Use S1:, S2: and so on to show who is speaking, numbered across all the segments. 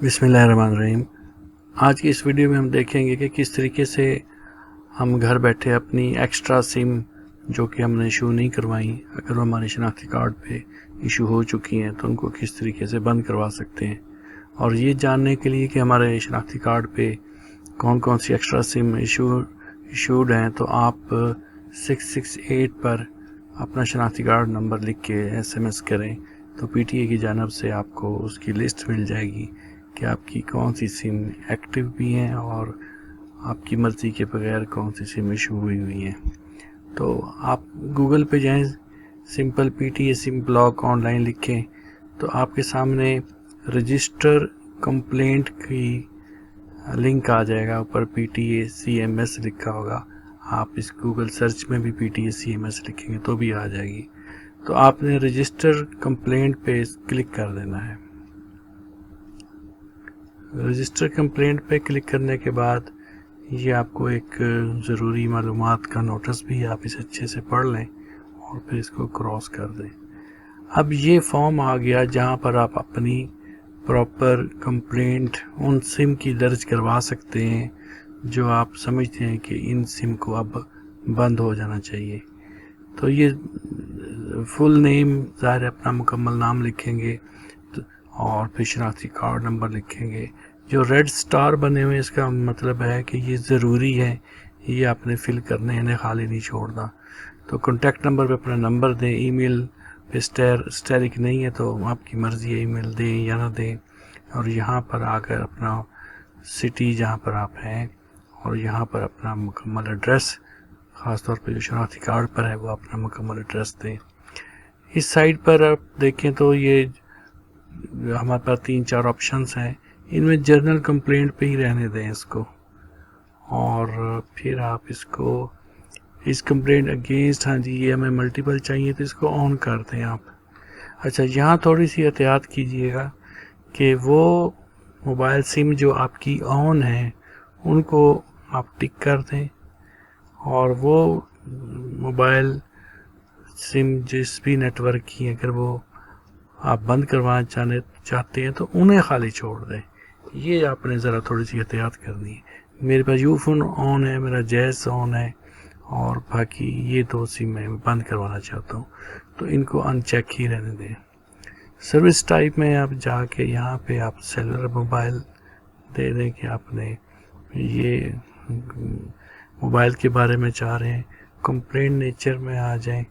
S1: बिस्मिल्लाहिर्रहमानिर्रहीम। आज की इस वीडियो में हम देखेंगे कि किस तरीके से हम घर बैठे अपनी एक्स्ट्रा सिम जो कि हमने इशू नहीं करवाई, अगर वो हमारे शनाख्ती कार्ड पे इशू हो चुकी हैं तो उनको किस तरीके से बंद करवा सकते हैं। और ये जानने के लिए कि हमारे शनाख्ती कार्ड पे कौन कौन सी एक्स्ट्रा सिम इशूड हैं, तो आप 668 पर अपना शनाख्ती कार्ड नंबर लिख के SMS करें तो PTA की जानब से आपको उसकी लिस्ट मिल जाएगी कि आपकी कौन सी सिम एक्टिव भी हैं और आपकी मर्ज़ी के बगैर कौन सी सिम इशू हुई हैं। तो आप गूगल पे जाएं, simple PTA SIM block online लिखें तो आपके सामने रजिस्टर कंप्लेंट की लिंक आ जाएगा। ऊपर PTA CMS लिखा होगा, आप इस गूगल सर्च में भी PTA CMS लिखेंगे तो भी आ जाएगी। तो आपने रजिस्टर कंप्लेंट पे क्लिक कर देना है। रजिस्टर कंप्लेंट पे क्लिक करने के बाद ये आपको एक ज़रूरी मालूमात का नोटिस भी, आप इसे अच्छे से पढ़ लें और फिर इसको क्रॉस कर दें। अब ये फॉर्म आ गया जहाँ पर आप अपनी प्रॉपर कंप्लेंट उन सिम की दर्ज करवा सकते हैं जो आप समझते हैं कि इन सिम को अब बंद हो जाना चाहिए। तो ये फुल नेम, ज़ाहिर अपना मुकम्मल नाम लिखेंगे और फिर शनाख्ती कार्ड नंबर लिखेंगे। जो रेड स्टार बने हुए इसका मतलब है कि ये ज़रूरी है, ये आपने फिल करने, इन्हें खाली नहीं छोड़ना। तो कॉन्टैक्ट नंबर पे अपना नंबर दें। ईमेल पे स्टेरिक नहीं है तो आपकी मर्ज़ी है, ईमेल दें या ना दें। और यहाँ पर आकर अपना सिटी जहाँ पर आप हैं और यहाँ पर अपना मुकम्मल एड्रेस, ख़ास तौर पे जो शनाख्ती कार्ड पर है वो अपना मुकम्मल एड्रेस दें। इस साइड पर आप देखें तो ये हमारे पास 3-4 ऑप्शंस हैं, इनमें जर्नल कंप्लेंट पे ही रहने दें इसको। और फिर आप इसको इस कंप्लेंट अगेंस्ट, हाँ जी ये हमें मल्टीपल चाहिए तो इसको ऑन कर दें आप। अच्छा, यहाँ थोड़ी सी एहतियात कीजिएगा कि वो मोबाइल सिम जो आपकी ऑन है उनको आप टिक कर दें, और वो मोबाइल सिम जिस भी नेटवर्क की अगर वो आप बंद करवाना चाहते हैं तो उन्हें खाली छोड़ दें। ये आपने ज़रा थोड़ी सी एहतियात करनी है। मेरे पास यूफोन ऑन है, मेरा जैज़ ऑन है और बाकी ये 2 सिम मैं बंद करवाना चाहता हूँ, तो इनको अनचेक ही रहने दें। सर्विस टाइप में आप जाके यहाँ पे आप सेलुलर मोबाइल दे दें कि आपने ये मोबाइल के बारे में चाह रहे हैं। कंप्लेंट नेचर में आ जाएं,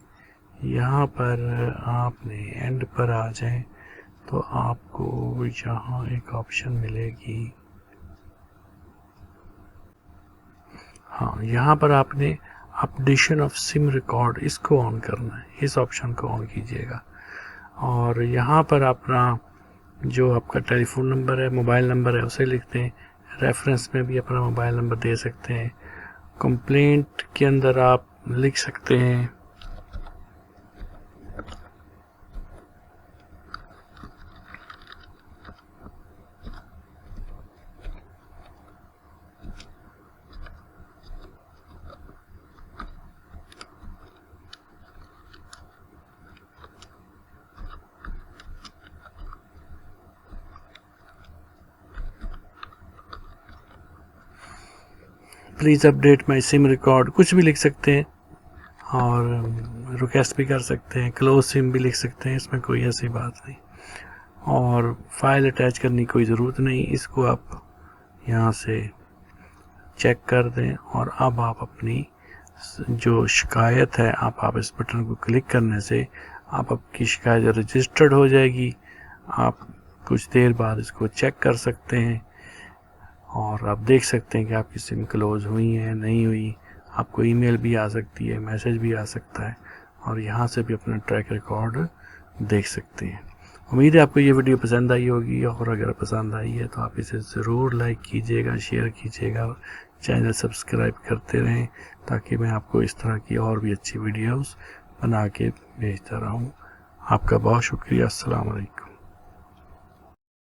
S1: यहाँ पर आपने एंड पर आ जाएं तो आपको यहाँ एक ऑप्शन मिलेगी, हाँ यहाँ पर आपने अपडेशन ऑफ सिम रिकॉर्ड इसको ऑन करना है, इस ऑप्शन को ऑन कीजिएगा। और यहाँ पर अपना जो आपका टेलीफोन नंबर है, मोबाइल नंबर है, उसे लिखते हैं। रेफरेंस में भी अपना मोबाइल नंबर दे सकते हैं। कंप्लेंट के अंदर आप लिख सकते हैं please update my SIM record, कुछ भी लिख सकते हैं। और रिक्वेस्ट भी कर सकते हैं, क्लोज सिम भी लिख सकते हैं, इसमें कोई ऐसी बात नहीं। और फाइल अटैच करने की कोई ज़रूरत नहीं, इसको आप यहाँ से चेक कर दें। और अब आप अपनी जो शिकायत है, आप इस बटन को क्लिक करने से आपकी शिकायत रजिस्टर्ड हो जाएगी। आप कुछ देर बाद इसको चेक कर सकते हैं और आप देख सकते हैं कि आपकी सिम क्लोज हुई है नहीं हुई। आपको ईमेल भी आ सकती है, मैसेज भी आ सकता है, और यहाँ से भी अपना ट्रैक रिकॉर्ड देख सकते हैं। उम्मीद है आपको ये वीडियो पसंद आई होगी, और अगर पसंद आई है तो आप इसे ज़रूर लाइक कीजिएगा, शेयर कीजिएगा, और चैनल सब्सक्राइब करते रहें ताकि मैं आपको इस तरह की और भी अच्छी वीडियोस बना के भेजता रहूँ। आपका बहुत शुक्रिया। अस्सलाम वालेकुम।